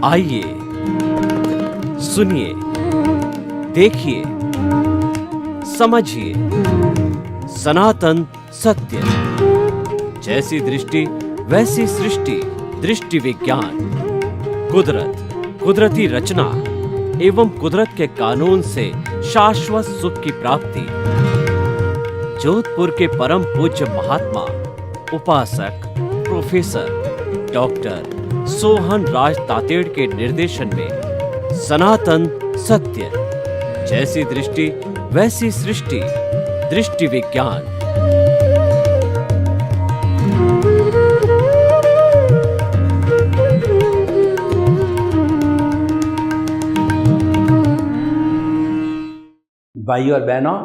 आइए सुनिए, देखिए, समझिए सनातन सत्य। जैसी दृष्टि वैसी सृष्टि, दृष्टि विज्ञान। कुदरत, कुदरती रचना एवं कुदरत के कानून से शाश्वत सुख की प्राप्ति। जोधपुर के परम पूज्य महात्मा उपासक प्रोफेसर डॉक्टर सोहन राज तातेड़ के निर्देशन में सनातन सत्य। जैसी दृष्टि वैसी सृष्टि, दृष्टि विज्ञान। भाइयों और बहनों,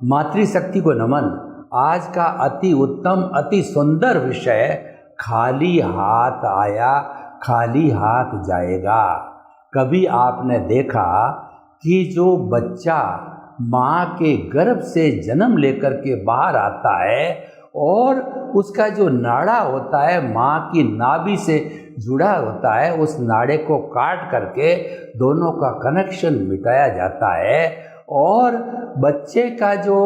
मातृशक्ति को नमन। आज का अति उत्तम अति सुंदर विषय, खाली हाथ आया खाली हाथ जाएगा। कभी आपने देखा कि जो बच्चा माँ के गर्भ से जन्म लेकर के बाहर आता है और उसका जो नाड़ा होता है माँ की नाभि से जुड़ा होता है, उस नाड़े को काट करके दोनों का कनेक्शन मिटाया जाता है और बच्चे का जो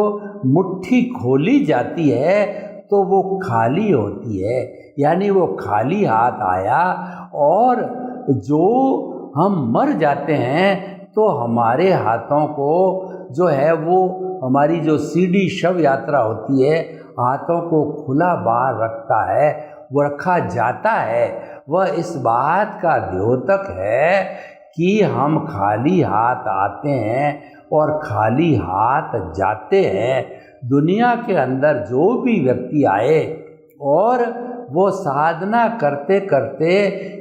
मुट्ठी खोली जाती है तो वो खाली होती है, यानी वो खाली हाथ आया। और जो हम मर जाते हैं तो हमारे हाथों को जो है वो हमारी जो सीधी शव यात्रा होती है, हाथों को खुला बाहर रखता है, वो रखा जाता है। वह इस बात का द्योतक है कि हम खाली हाथ आते हैं और खाली हाथ जाते हैं। दुनिया के अंदर जो भी व्यक्ति आए और वो साधना करते करते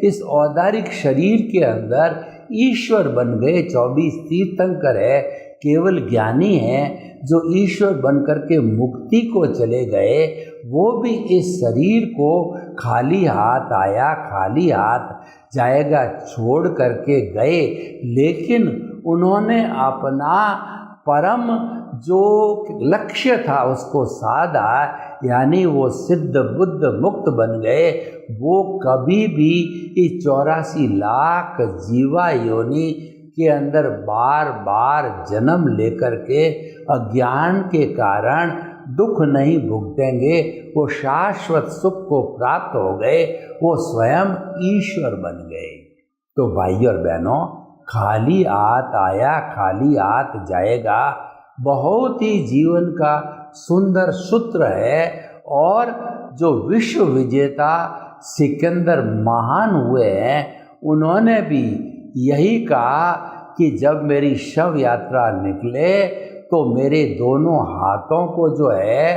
इस औदारिक शरीर के अंदर ईश्वर बन गए। 24 तीर्थंकर है, केवल ज्ञानी हैं जो ईश्वर बनकर के मुक्ति को चले गए। वो भी इस शरीर को खाली हाथ आया खाली हाथ जाएगा छोड़ करके गए, लेकिन उन्होंने अपना परम जो लक्ष्य था उसको साधा, यानी वो सिद्ध बुद्ध मुक्त बन गए। वो कभी भी इस 84 लाख जीवा योनि के अंदर बार बार जन्म लेकर के अज्ञान के कारण दुख नहीं भुगतेंगे, वो शाश्वत सुख को प्राप्त हो गए, वो स्वयं ईश्वर बन गए। तो भाइयों और बहनों, खाली हाथ आया खाली हाथ जाएगा बहुत ही जीवन का सुंदर सूत्र है। और जो विश्व विजेता सिकंदर महान हुए हैं, उन्होंने भी यही कहा कि जब मेरी शव यात्रा निकले तो मेरे दोनों हाथों को जो है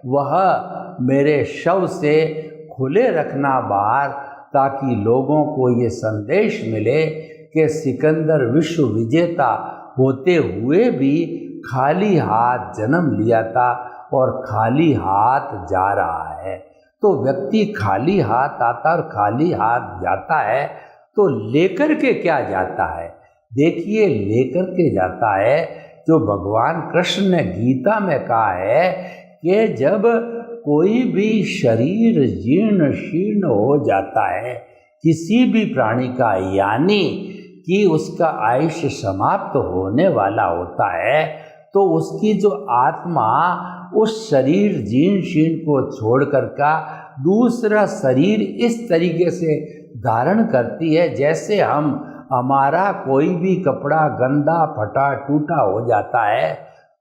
वह मेरे शव से खुले रखना बाहर, ताकि लोगों को ये संदेश मिले कि सिकंदर विश्व विजेता होते हुए भी खाली हाथ जन्म लिया था और खाली हाथ जा रहा है। तो व्यक्ति खाली हाथ आता और खाली हाथ जाता है, तो लेकर के क्या जाता है? देखिए, लेकर के जाता है जो भगवान कृष्ण ने गीता में कहा है कि जब कोई भी शरीर जीर्ण शीर्ण हो जाता है किसी भी प्राणी का, यानी कि उसका आयुष्य समाप्त होने वाला होता है, तो उसकी जो आत्मा उस शरीर जीर्ण शीर्ण को छोड़कर का दूसरा शरीर इस तरीके से धारण करती है जैसे हमारा कोई भी कपड़ा गंदा फटा टूटा हो जाता है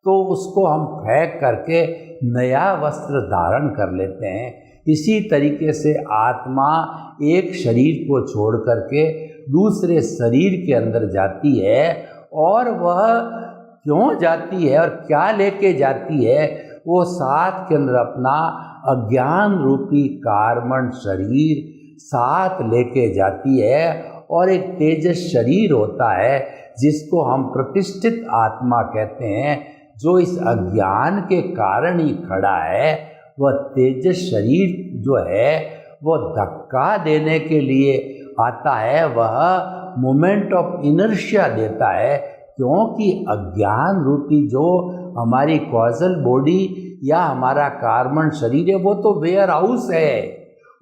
तो उसको हम फेंक करके नया वस्त्र धारण कर लेते हैं। इसी तरीके से आत्मा एक शरीर को छोड़ करके दूसरे शरीर के अंदर जाती है। और वह क्यों जाती है और क्या लेके जाती है? वो साथ के अंदर अपना अज्ञान रूपी कार्बन शरीर साथ लेके जाती है। और एक तेजस शरीर होता है जिसको हम प्रतिष्ठित आत्मा कहते हैं, जो इस अज्ञान के कारण ही खड़ा है। वह तेजस शरीर जो है वो धक्का देने के लिए आता है, वह मोमेंट ऑफ इनर्शिया देता है, क्योंकि अज्ञान रूपी जो हमारी कॉजल बॉडी या हमारा कार्बन शरीर है वो तो वेयर हाउस है,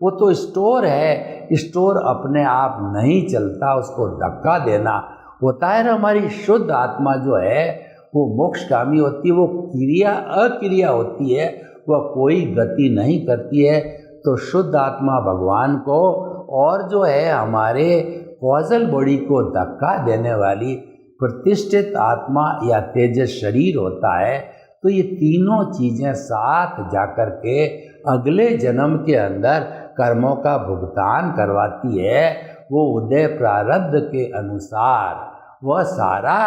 वो तो स्टोर है, स्टोर अपने आप नहीं चलता, उसको धक्का देना होता है। हमारी शुद्ध आत्मा जो है वो मोक्षगामी होती है, वो क्रिया अक्रिया होती है, वह कोई गति नहीं करती है। तो शुद्ध आत्मा भगवान को और जो है हमारे कॉजल बॉडी को धक्का देने वाली प्रतिष्ठित आत्मा या तेजस शरीर होता है। तो ये तीनों चीज़ें साथ जाकर के अगले जन्म के अंदर कर्मों का भुगतान करवाती है। वो उदय प्रारब्ध के अनुसार वह सारा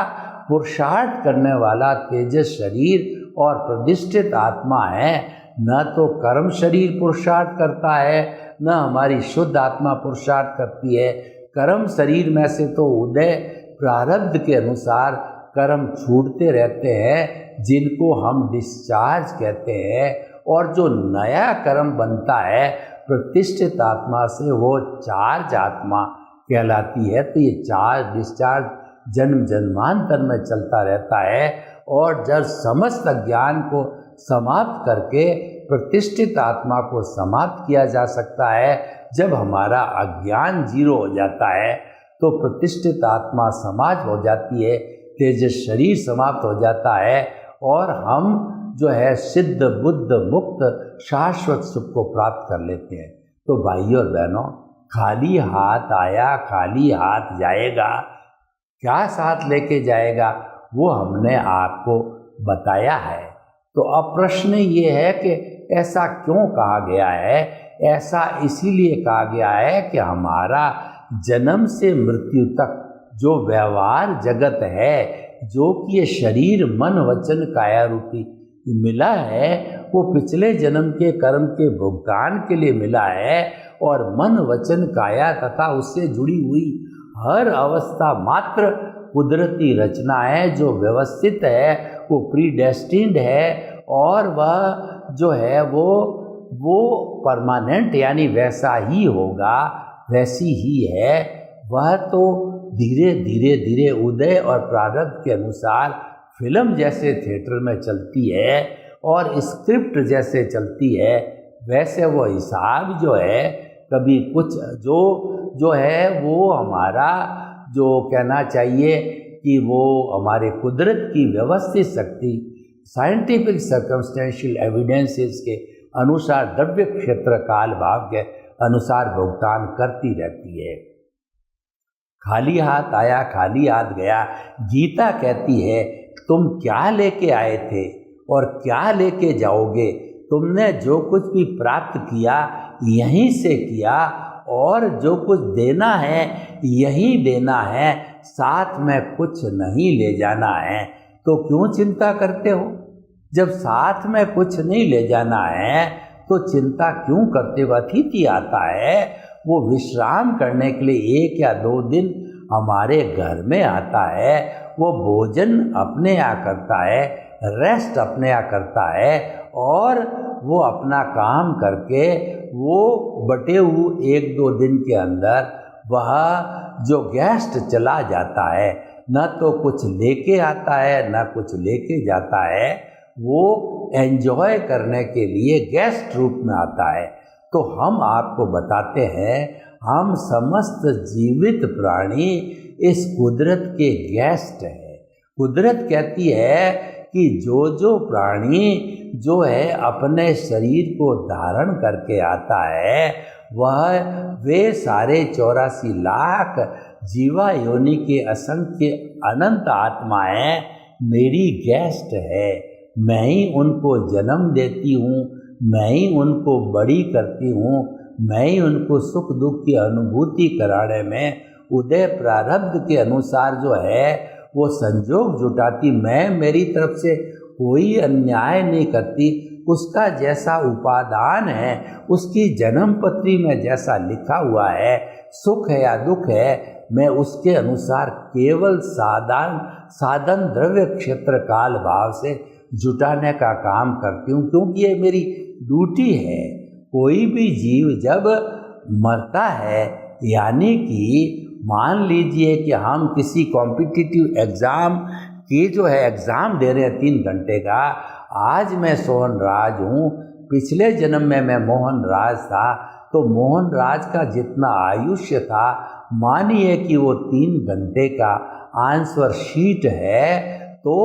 पुरुषार्थ करने वाला तेजस शरीर और प्रतिष्ठित आत्मा है। न तो कर्म शरीर पुरुषार्थ करता है, न हमारी शुद्ध आत्मा पुरुषार्थ करती है। कर्म शरीर में से तो उदय प्रारब्ध के अनुसार कर्म छूटते रहते हैं, जिनको हम डिस्चार्ज कहते हैं, और जो नया कर्म बनता है प्रतिष्ठित आत्मा से वो चार्ज आत्मा कहलाती है। तो ये चार्ज डिस्चार्ज जन्म जन्मांतर में चलता रहता है। और जब समस्त ज्ञान को समाप्त करके प्रतिष्ठित आत्मा को समाप्त किया जा सकता है, जब हमारा अज्ञान जीरो हो जाता है तो प्रतिष्ठित आत्मा समाज हो जाती है, तेजस शरीर समाप्त हो जाता है, और हम जो है सिद्ध बुद्ध मुक्त शाश्वत सुख को प्राप्त कर लेते हैं। तो भाइयों और बहनों, खाली हाथ आया खाली हाथ जाएगा, क्या साथ लेके जाएगा वो हमने आपको बताया है। तो अब प्रश्न ये है कि ऐसा क्यों कहा गया है? ऐसा इसीलिए कहा गया है कि हमारा जन्म से मृत्यु तक जो व्यवहार जगत है, जो कि ये शरीर मन वचन काया रूपी मिला है, वो पिछले जन्म के कर्म के भुगतान के लिए मिला है। और मन वचन काया तथा उससे जुड़ी हुई हर अवस्था मात्र कुदरती रचना है, जो व्यवस्थित है, वो प्रीडेस्टिन्ड है, और वह जो है वो परमानेंट यानी वैसा ही होगा, वैसी ही है। वह तो धीरे धीरे धीरे उदय और प्रारब्ध के अनुसार फिल्म जैसे थिएटर में चलती है और स्क्रिप्ट जैसे चलती है, वैसे वो हिसाब जो है कभी कुछ जो है वो हमारा जो कहना चाहिए कि वो हमारे कुदरत की व्यवस्थित शक्ति साइंटिफिक सर्कमस्टेंशियल एविडेंसेस के अनुसार द्रव्य क्षेत्र काल भाव के अनुसार भुगतान करती रहती है। खाली हाथ आया खाली हाथ गया। गीता कहती है तुम क्या लेके आए थे और क्या लेके जाओगे। तुमने जो कुछ भी प्राप्त किया यहीं से किया, और जो कुछ देना है यहीं देना है, साथ में कुछ नहीं ले जाना है। तो क्यों चिंता करते हो? जब साथ में कुछ नहीं ले जाना है तो चिंता क्यों करते हो? अतिथि आता है, वो विश्राम करने के लिए 1 या 2 दिन हमारे घर में आता है, वो भोजन अपने यहाँ करता है, रेस्ट अपने यहाँ करता है, और वो अपना काम करके वो बटे हुए 1-2 दिन के अंदर वह जो गेस्ट चला जाता है, न तो कुछ लेके आता है न कुछ लेके जाता है, वो एंजॉय करने के लिए गेस्ट रूप में आता है। तो हम आपको बताते हैं, हम समस्त जीवित प्राणी इस कुदरत के गेस्ट हैं। कुदरत कहती है कि जो प्राणी जो है अपने शरीर को धारण करके आता है, वे सारे 84 लाख जीवा योनि के असंख्य अनंत आत्माएं मेरी गेस्ट है। मैं ही उनको जन्म देती हूँ, मैं ही उनको बड़ी करती हूँ, मैं ही उनको सुख दुख की अनुभूति कराने में उदय प्रारब्ध के अनुसार जो है वो संजोग जुटाती। मैं मेरी तरफ से कोई अन्याय नहीं करती। उसका जैसा उपादान है, उसकी जन्म पत्री में जैसा लिखा हुआ है, सुख है या दुख है, मैं उसके अनुसार केवल साधन द्रव्य क्षेत्र काल भाव से जुटाने का काम करती हूँ, क्योंकि ये मेरी ड्यूटी है। कोई भी जीव जब मरता है, यानी कि मान लीजिए कि हम किसी कॉम्पिटिटिव एग्ज़ाम की जो है एग्ज़ाम दे रहे हैं 3 घंटे का। आज मैं सोहन राज हूँ, पिछले जन्म में मैं मोहन राज था, तो मोहनराज का जितना आयुष्य था, मानिए कि वो 3 घंटे का आंसर शीट है, तो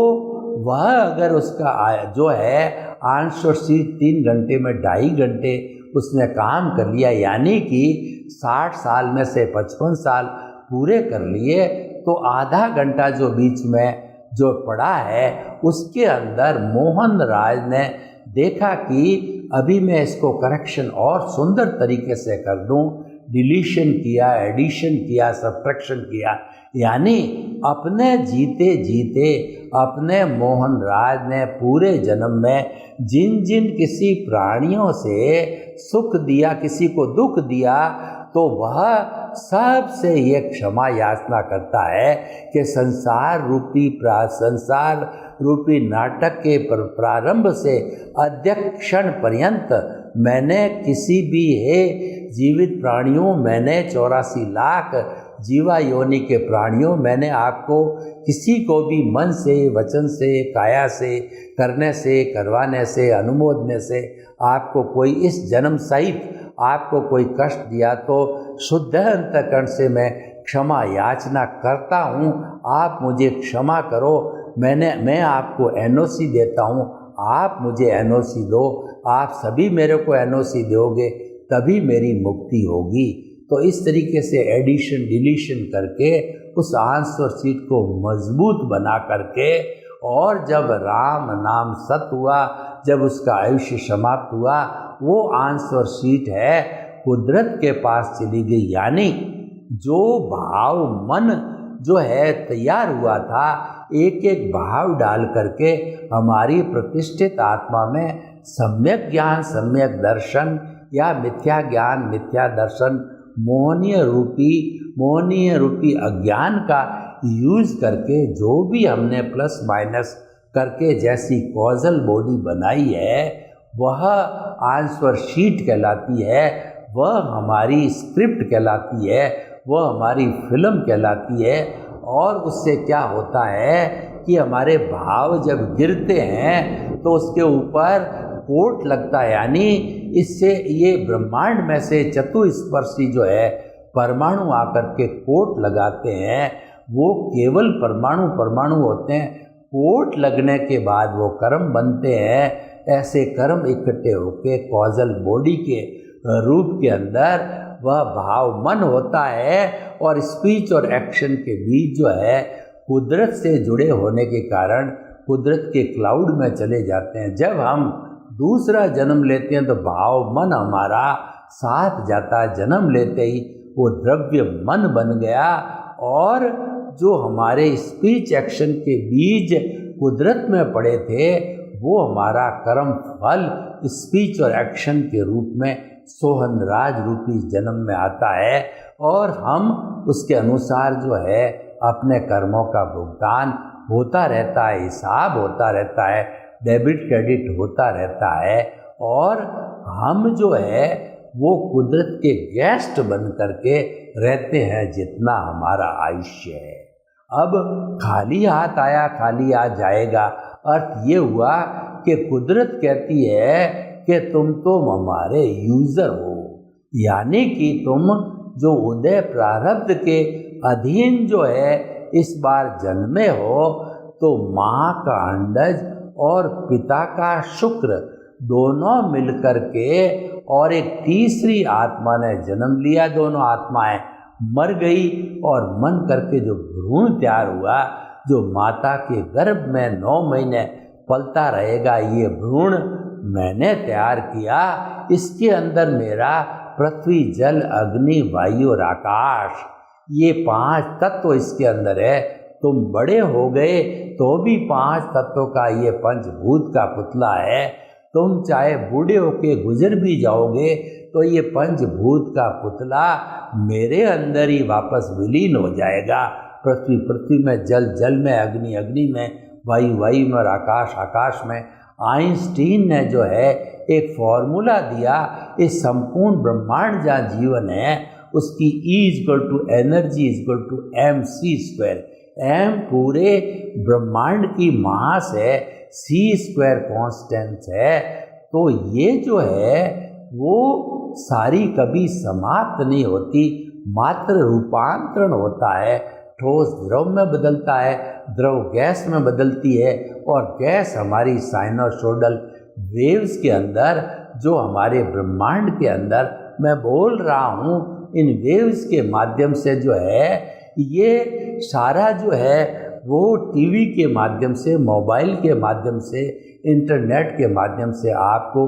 वह अगर उसका जो है आंसर शीट 3 घंटे में 2.5 घंटे उसने काम कर लिया, यानी कि 60 साल में से 55 साल पूरे कर लिए, तो आधा घंटा जो बीच में जो पड़ा है उसके अंदर मोहनराज ने देखा कि अभी मैं इसको करेक्शन और सुंदर तरीके से कर दूं, डिलीशन किया, एडिशन किया, सब्ट्रैक्शन किया, यानी अपने जीते जीते अपने मोहनराज ने पूरे जन्म में जिन जिन किसी प्राणियों से सुख दिया, किसी को दुख दिया, तो वह सबसे ये क्षमा याचना करता है कि संसार रूपी नाटक के प्रारंभ से अध्यक्षण पर्यंत मैंने किसी भी जीवित प्राणियों, मैंने 84 लाख जीवा योनि के प्राणियों, मैंने आपको किसी को भी मन से, वचन से, काया से, करने से, करवाने से, अनुमोदने से आपको कोई इस जन्म सहित आपको कोई कष्ट दिया तो शुद्ध अंतःकरण से मैं क्षमा याचना करता हूँ, आप मुझे क्षमा करो। मैं आपको एनओसी देता हूँ, आप मुझे एनओसी दो, आप सभी मेरे को एनओसी दोगे तभी मेरी मुक्ति होगी। तो इस तरीके से एडिशन डिलीशन करके उस आंसर शीट को मजबूत बना करके, और जब राम नाम सत हुआ, जब उसका आयुष्य समाप्त हुआ, वो आंसर शीट है कुदरत के पास चली गई, यानी जो भाव मन जो है तैयार हुआ था, एक एक भाव डाल करके हमारी प्रतिष्ठित आत्मा में सम्यक ज्ञान, सम्यक दर्शन या मिथ्या ज्ञान, मिथ्या दर्शन, मोहनीय रूपी अज्ञान का यूज करके जो भी हमने प्लस माइनस करके जैसी कॉजल बॉडी बनाई है, वह आंसर शीट कहलाती है, वह हमारी स्क्रिप्ट कहलाती है, वह हमारी फिल्म कहलाती है। और उससे क्या होता है कि हमारे भाव जब गिरते हैं तो उसके ऊपर कोट लगता है, यानी इससे ये ब्रह्मांड में से चतुस्पर्शी जो है परमाणु आकर के कोट लगाते हैं, वो केवल परमाणु होते हैं। कोट लगने के बाद वो कर्म बनते हैं। ऐसे कर्म इकट्ठे होके कॉजल बॉडी के रूप के अंदर वह भाव मन होता है, और स्पीच और एक्शन के बीच जो है कुदरत से जुड़े होने के कारण कुदरत के क्लाउड में चले जाते हैं। जब हम दूसरा जन्म लेते हैं तो भाव मन हमारा साथ जाता है, जन्म लेते ही वो द्रव्य मन बन गया, और जो हमारे स्पीच एक्शन के बीज कुदरत में पड़े थे वो हमारा कर्म फल स्पीच और एक्शन के रूप में सोहनराज रूपी जन्म में आता है, और हम उसके अनुसार जो है अपने कर्मों का भुगतान होता रहता है, हिसाब होता रहता है, डेबिट क्रेडिट होता रहता है, और हम जो है वो कुदरत के गेस्ट बन करके रहते हैं जितना हमारा आयुष्य है। अब खाली हाथ आया खाली हाथ जाएगा, अर्थ ये हुआ कि कुदरत कहती है कि तुम तो हमारे यूज़र हो, यानी कि तुम जो उदय प्रारब्ध के अधीन जो है इस बार जन्मे हो, तो माँ का अंडज और पिता का शुक्र दोनों मिलकर के और एक तीसरी आत्मा ने जन्म लिया। दोनों आत्माएं मर गई और मन करके जो भ्रूण तैयार हुआ, जो माता के गर्भ में 9 महीने पलता रहेगा, ये भ्रूण मैंने तैयार किया। इसके अंदर मेरा पृथ्वी, जल, अग्नि, वायु और आकाश, ये 5 तत्व इसके अंदर है। तुम बड़े हो गए तो भी 5 तत्वों का ये पंचभूत का पुतला है। तुम चाहे बूढ़े होके गुजर भी जाओगे तो ये पंचभूत का पुतला मेरे अंदर ही वापस विलीन हो जाएगा। पृथ्वी पृथ्वी में, जल जल में, अग्नि अग्नि में, वायु वायु में और आकाश आकाश में। आइंस्टीन ने जो है एक फॉर्मूला दिया, इस संपूर्ण ब्रह्मांड जहाँ जीवन है उसकी E=एनर्जी =mc²। m पूरे ब्रह्मांड की मास है, c² कांस्टेंट है। तो ये जो है वो सारी कभी समाप्त नहीं होती, मात्र रूपांतरण होता है। ठोस द्रव में बदलता है, द्रव गैस में बदलती है, और गैस हमारी साइनोसोडल वेव्स के अंदर, जो हमारे ब्रह्मांड के अंदर मैं बोल रहा हूँ, इन वेव्स के माध्यम से जो है ये सारा जो है वो टीवी के माध्यम से, मोबाइल के माध्यम से, इंटरनेट के माध्यम से आपको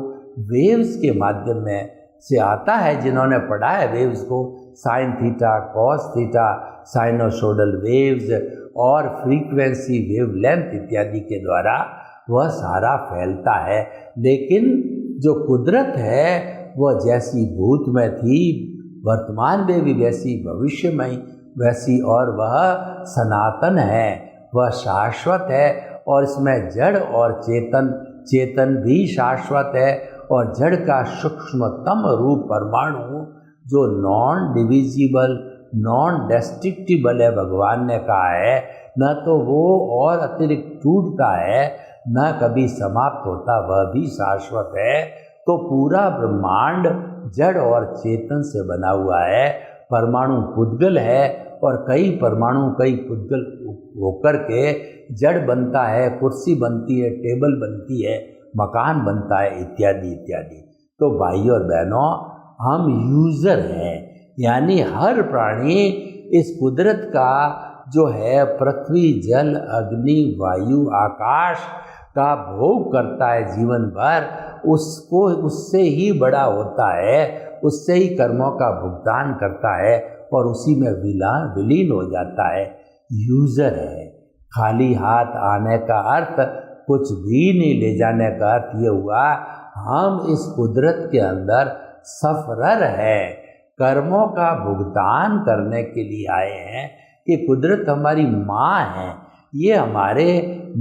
वेव्स के माध्यम में से आता है। जिन्होंने पढ़ा है वेव्स को, sine theta, cos theta, sinusoidal waves और फ्रीक्वेंसी, वेवलेंथ इत्यादि के द्वारा वह सारा फैलता है। लेकिन जो कुदरत है वह जैसी भूत में थी, वर्तमान में भी वैसी, भविष्य में वैसी, और वह सनातन है, वह शाश्वत है। और इसमें जड़ और चेतन, चेतन भी शाश्वत है। और जड़ का सूक्ष्मतम रूप परमाणु जो नॉन डिविजिबल, नॉन डिस्ट्रक्टिबल है, भगवान ने कहा है, न तो वो और अतिरिक्त टूटता है, न कभी समाप्त होता, वह भी शाश्वत है। तो पूरा ब्रह्मांड जड़ और चेतन से बना हुआ है। परमाणु पुद्गल है, और कई परमाणु कई पुद्गल होकर के जड़ बनता है, कुर्सी बनती है, टेबल बनती है, मकान बनता है, इत्यादि इत्यादि। तो भाइयों और बहनों, हम यूज़र हैं, यानी हर प्राणी इस कुदरत का जो है पृथ्वी, जल, अग्नि, वायु, आकाश का भोग करता है जीवन भर, उसको उससे ही बड़ा होता है, उससे ही कर्मों का भुगतान करता है, और उसी में विलीन हो जाता है। यूज़र है। खाली हाथ आने का अर्थ, कुछ भी नहीं ले जाने का अर्थ ये हुआ, हम इस कुदरत के अंदर सफरर है, कर्मों का भुगतान करने के लिए आए हैं। कि कुदरत हमारी माँ है, ये हमारे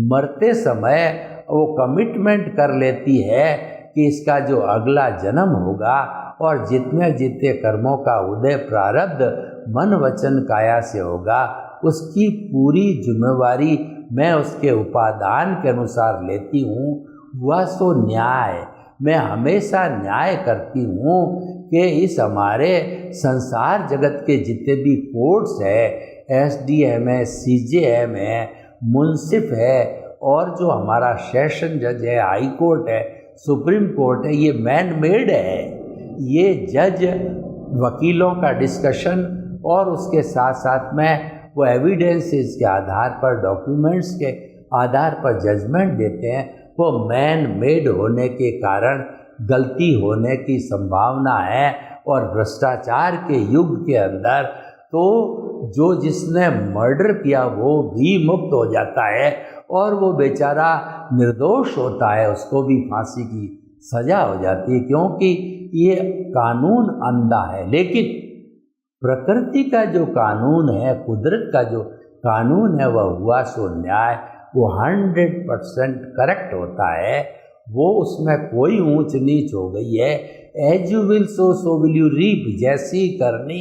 मरते समय वो कमिटमेंट कर लेती है कि इसका जो अगला जन्म होगा, और जितने जितने कर्मों का उदय प्रारब्ध मन वचन काया से होगा, उसकी पूरी जिम्मेवारी मैं उसके उपादान के अनुसार लेती हूँ। वह सो न्याय, मैं हमेशा न्याय करती हूँ कि इस हमारे संसार जगत के जितने भी कोर्ट्स है, SDM है, CJM है, मुंसिफ है, और जो हमारा सेशन जज है, हाई कोर्ट है, सुप्रीम कोर्ट है, ये मैन मेड है। ये जज वकीलों का डिस्कशन और उसके साथ साथ में वो एविडेंसेस के आधार पर, डॉक्यूमेंट्स के आधार पर जजमेंट देते हैं। वो मैन मेड होने के कारण गलती होने की संभावना है, और भ्रष्टाचार के युग के अंदर तो जो जिसने मर्डर किया वो भी मुक्त हो जाता है, और वो बेचारा निर्दोष होता है, उसको भी फांसी की सजा हो जाती है, क्योंकि ये कानून अंधा है। लेकिन प्रकृति का जो कानून है, कुदरत का जो कानून है, वह हुआ सो न्याय, वो 100% करेक्ट होता है। वो उसमें कोई ऊंच नीच हो गई है। As you will sow will you reap, जैसी करनी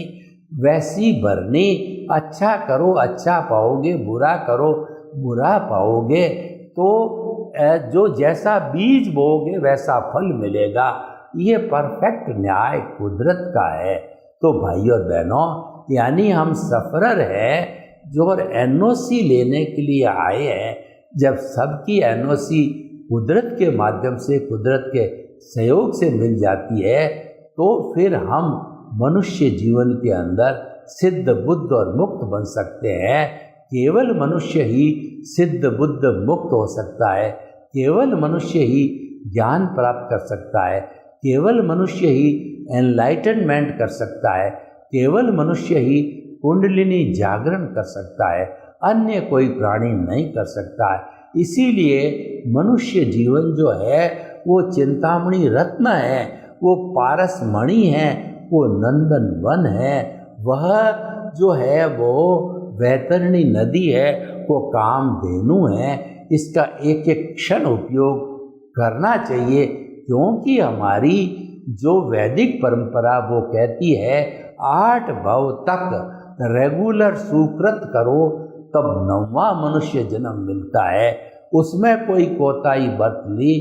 वैसी भरनी। अच्छा करो अच्छा पाओगे, बुरा करो बुरा पाओगे। तो जो जैसा बीज बोओगे वैसा फल मिलेगा। ये परफेक्ट न्याय कुदरत का है। तो भाई और बहनों, यानी हम सफरर हैं जो NOC लेने के लिए आए हैं। जब सबकी NOC कुदरत के माध्यम से, कुदरत के सहयोग से मिल जाती है, तो फिर हम मनुष्य जीवन के अंदर सिद्ध बुद्ध और मुक्त बन सकते हैं। केवल मनुष्य ही सिद्ध बुद्ध मुक्त हो सकता है। केवल मनुष्य ही ज्ञान प्राप्त कर सकता है। केवल मनुष्य ही एनलाइटनमेंट कर सकता है। केवल मनुष्य ही कुंडलिनी जागरण कर सकता है। अन्य कोई प्राणी नहीं कर सकता है। इसीलिए मनुष्य जीवन जो है वो चिंतामणि रत्न है, वो पारस मणि है, वो नंदन वन है। वह जो है वो वैतरणी नदी है, वो कामधेनु है। इसका एक एक क्षण उपयोग करना चाहिए, क्योंकि हमारी जो वैदिक परंपरा वो कहती है 8 भव तक रेगुलर सुकृत करो तब 9वां मनुष्य जन्म मिलता है। उसमें कोई कोताही बरत ली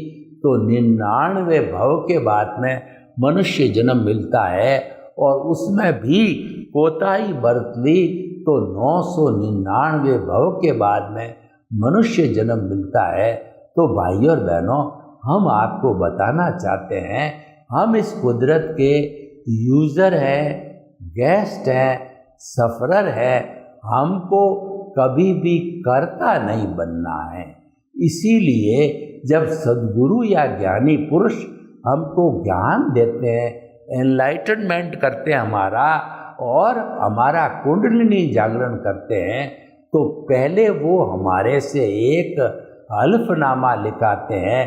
तो 99 भव के बाद में मनुष्य जन्म मिलता है और उसमें भी कोताही बरत ली तो 999 भव के बाद में मनुष्य जन्म मिलता है। तो भाइयों और बहनों, हम आपको बताना चाहते हैं, हम इस कुदरत के यूज़र हैं, गेस्ट हैं, सफ़रर है। हमको कभी भी कर्ता नहीं बनना है। इसीलिए जब सद्गुरु या ज्ञानी पुरुष हमको ज्ञान देते हैं, एनलाइटनमेंट करते हैं हमारा, और हमारा कुंडलिनी जागरण करते हैं, तो पहले वो हमारे से एक हल्फनामा लिखाते हैं,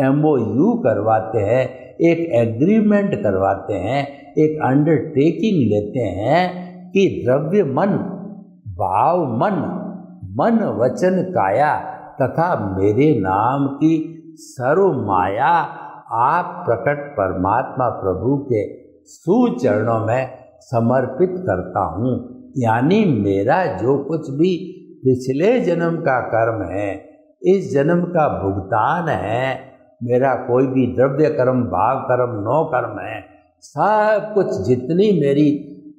MOU करवाते हैं, एक एग्रीमेंट करवाते हैं, एक अंडरटेकिंग लेते हैं कि द्रव्य मन, भाव मन, मन वचन काया तथा मेरे नाम की सर्व माया आप प्रकट परमात्मा प्रभु के सुचरणों में समर्पित करता हूँ। यानी मेरा जो कुछ भी पिछले जन्म का कर्म है, इस जन्म का भुगतान है, मेरा कोई भी द्रव्य कर्म, भाव कर्म, नो कर्म है, सब कुछ जितनी मेरी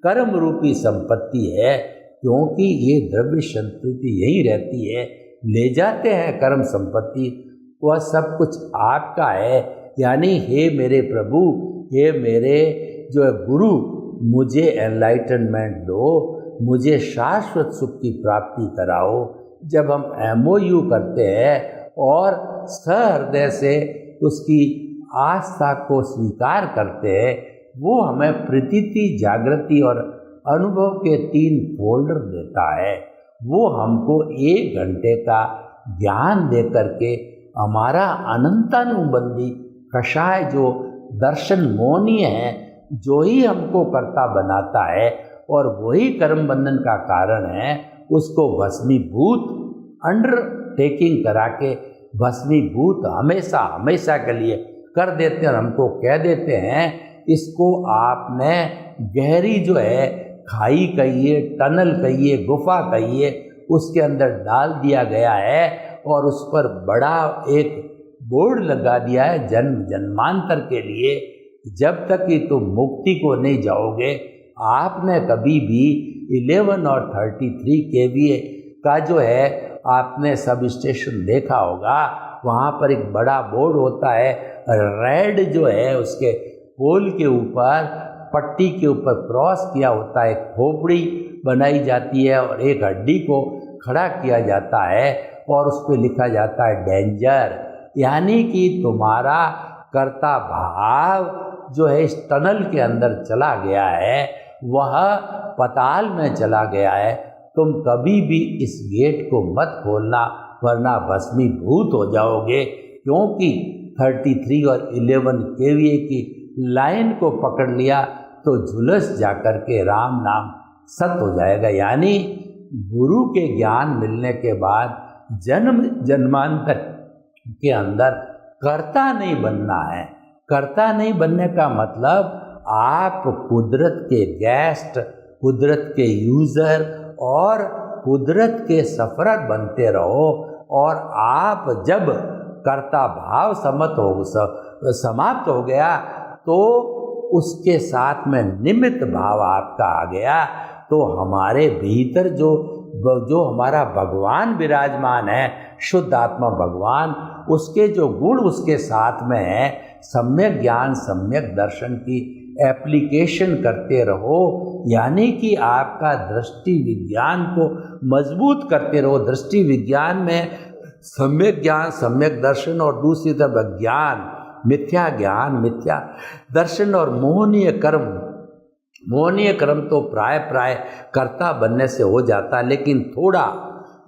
कर्म रूपी संपत्ति है, क्योंकि ये द्रव्य संपत्ति यही रहती है, ले जाते हैं कर्म संपत्ति, वह सब कुछ आपका है। यानी हे मेरे प्रभु, हे मेरे जो है गुरु, मुझे एनलाइटनमेंट दो, मुझे शाश्वत सुख की प्राप्ति कराओ। जब हम MOU करते हैं और सहृदय से उसकी आस्था को स्वीकार करते हैं, वो हमें प्रतीति, जागृति और अनुभव के 3 फोल्डर देता है। वो हमको 1 घंटे का ज्ञान दे करके हमारा अनंतानुबंधी कषाय जो दर्शन मोनीय है, जो ही हमको कर्ता बनाता है और वही कर्म बंधन का कारण है, उसको भस्मीभूत अंडरटेकिंग करा के भस्मीभूत हमेशा हमेशा के लिए कर देते हैं। और हमको कह देते हैं इसको आपने गहरी जो है खाई कहिए, टनल कहिए, गुफा कहिए, उसके अंदर डाल दिया गया है और उस पर बड़ा एक बोर्ड लगा दिया है जन्म जन्मांतर के लिए, जब तक कि तुम मुक्ति को नहीं जाओगे। आपने कभी भी 11 और 33 kVA का जो है आपने सब स्टेशन देखा होगा, वहाँ पर एक बड़ा बोर्ड होता है, रेड जो है उसके पोल के ऊपर, पट्टी के ऊपर क्रॉस किया होता है, खोपड़ी बनाई जाती है और एक हड्डी को खड़ा किया जाता है और उस पर लिखा जाता है डेंजर। यानी कि तुम्हारा कर्ता भाव जो है इस टनल के अंदर चला गया है, वह पताल में चला गया है। तुम कभी भी इस गेट को मत खोलना, वरना भस्मीभूत हो जाओगे, क्योंकि 33 और 11 kVA की लाइन को पकड़ लिया तो झुलस जाकर के राम नाम सत हो जाएगा। यानी गुरु के ज्ञान मिलने के बाद जन्म जन्मांतर के अंदर कर्ता नहीं बनना है। कर्ता नहीं बनने का मतलब आप कुदरत के गेस्ट, कुदरत के यूज़र और कुदरत के सफरर बनते रहो। और आप जब कर्ता भाव समाप्त हो गया तो उसके साथ में निमित्त भाव आपका आ गया, तो हमारे भीतर जो हमारा भगवान विराजमान है, शुद्ध आत्मा भगवान, उसके जो गुण उसके साथ में है, सम्यक ज्ञान सम्यक दर्शन की एप्लीकेशन करते रहो। यानी कि आपका दृष्टि विज्ञान को मजबूत करते रहो। दृष्टि विज्ञान में सम्यक ज्ञान सम्यक दर्शन और दूसरी तरफ ज्ञान मिथ्या ज्ञान मिथ्या दर्शन और मोहनीय कर्म। मोहनीय कर्म तो प्राय कर्ता बनने से हो जाता, लेकिन थोड़ा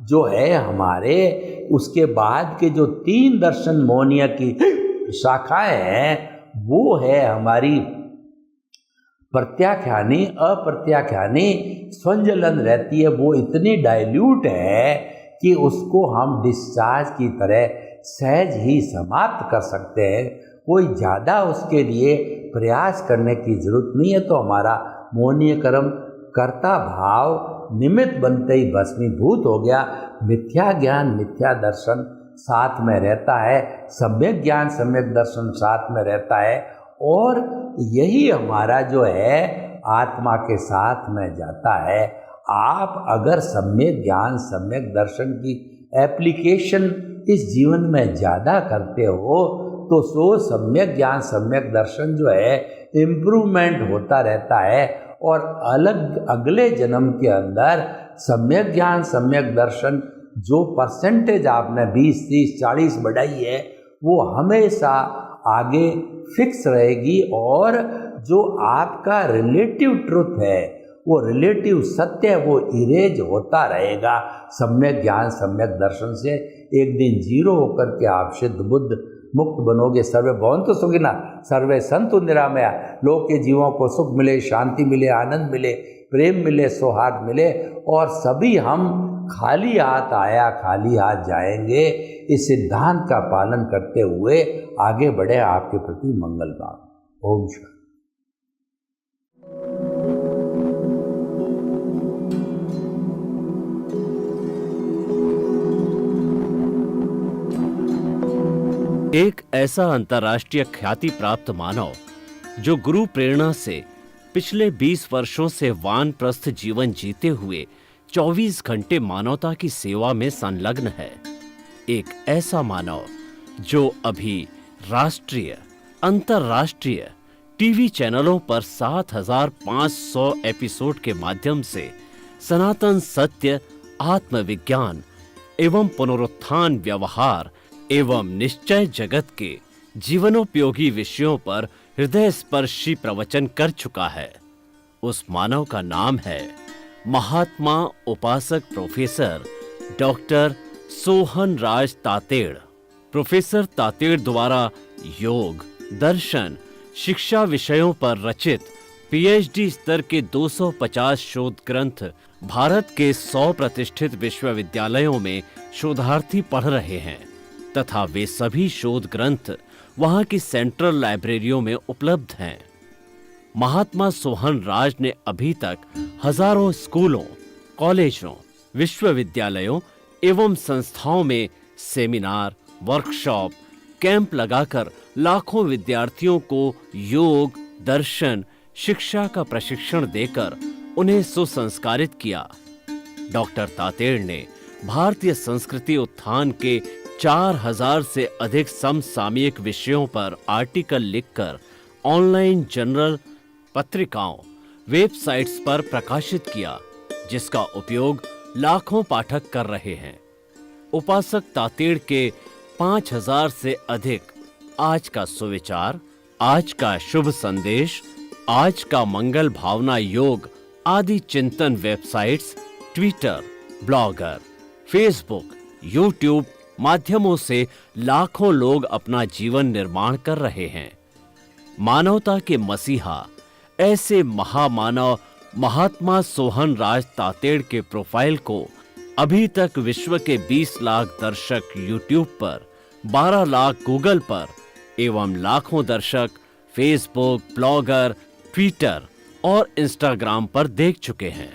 जो है हमारे उसके बाद के जो 3 दर्शन मोहनीय की शाखाएं हैं, वो है हमारी प्रत्याख्यानी, अप्रत्याख्यानी, स्वंजलन रहती है। वो इतनी डाइल्यूट है कि उसको हम डिस्चार्ज की तरह सहज ही समाप्त कर सकते हैं। कोई ज़्यादा उसके लिए प्रयास करने की जरूरत नहीं है। तो हमारा मोहनीय कर्म कर्ता भाव निमित्त बनते ही भस्मीभूत हो गया। मिथ्या ज्ञान मिथ्या दर्शन साथ में रहता है, सम्यक ज्ञान सम्यक दर्शन साथ में रहता है, और यही हमारा जो है आत्मा के साथ में जाता है। आप अगर सम्यक ज्ञान सम्यक दर्शन की एप्लीकेशन इस जीवन में ज़्यादा करते हो तो सो सम्यक ज्ञान सम्यक दर्शन जो है इम्प्रूवमेंट होता रहता है और अलग अगले जन्म के अंदर सम्यक ज्ञान सम्यक दर्शन जो परसेंटेज आपने 20, 30, 40 बढ़ाई है वो हमेशा आगे फिक्स रहेगी और जो आपका रिलेटिव ट्रुथ है वो रिलेटिव सत्य है वो इरेज होता रहेगा। सम्यक ज्ञान सम्यक दर्शन से एक दिन जीरो होकर के आप सिद्ध बुद्ध मुक्त बनोगे। सर्वे भवन्तु सुखिनः सर्वे सन्तु निरामया। लोक के जीवों को सुख मिले, शांति मिले, आनंद मिले, प्रेम मिले, सौहार्द मिले और सभी हम खाली हाथ आया खाली हाथ जाएंगे इस सिद्धांत का पालन करते हुए आगे बढ़े आपके प्रति मंगल भाव। ओम शांति। एक ऐसा अंतर्राष्ट्रीय ख्याति प्राप्त मानव जो गुरु प्रेरणा से पिछले 20 वर्षों से वानप्रस्थ जीवन जीते हुए 24 घंटे मानवता की सेवा में संलग्न है। एक ऐसा मानव जो अभी राष्ट्रीय अंतर्राष्ट्रीय टीवी चैनलों पर 7,500 एपिसोड के माध्यम से सनातन सत्य, आत्मविज्ञान एवं पुनरुत्थान व्यवहार एवं निश्चय जगत के जीवनोपयोगी विषयों पर हृदय स्पर्शी प्रवचन कर चुका है। उस मानव का नाम है महात्मा उपासक प्रोफेसर डॉक्टर सोहन राज तातेड़। प्रोफेसर तातेड़ द्वारा योग, दर्शन, शिक्षा विषयों पर रचित पीएचडी स्तर के 250 शोध ग्रंथ भारत के 100 प्रतिष्ठित विश्वविद्यालयों में शोधार्थी पढ़ रहे हैं तथा वे सभी शोध ग्रंथ वहां की सेंट्रल लाइब्रेरियों में उपलब्ध हैं। महात्मा सोहन राज ने अभी तक हजारों स्कूलों, कॉलेजों, विश्वविद्यालयों एवं संस्थाओं में सेमिनार, वर्कशॉप, कैंप लगाकर लाखों विद्यार्थियों को योग, दर्शन, शिक्षा का प्रशिक्षण देकर उन्हें सुसंस्कारित किया। डॉक्टर तातेड़ ने भारतीय संस्कृति उत्थान के 4000 से अधिक समसामयिक विषयों पर आर्टिकल लिखकर ऑनलाइन जर्नल, पत्रिकाओं, वेबसाइट्स पर प्रकाशित किया, जिसका उपयोग लाखों पाठक कर रहे हैं। उपासक तातेड़ के 5000 से अधिक आज का सुविचार, आज का शुभ संदेश, आज का मंगल भावना योग आदि चिंतन websites, Twitter, blogger, Facebook, YouTube माध्यमों से लाखों लोग अपना जीवन निर्माण कर रहे हैं। मानवता के मसीहा ऐसे महामानव महात्मा सोहन राज तातेड़ के प्रोफाइल को अभी तक विश्व के 20 लाख दर्शक यूट्यूब पर, 12 लाख गूगल पर एवं लाखों दर्शक फेसबुक, ब्लॉगर, ट्विटर और इंस्टाग्राम पर देख चुके हैं।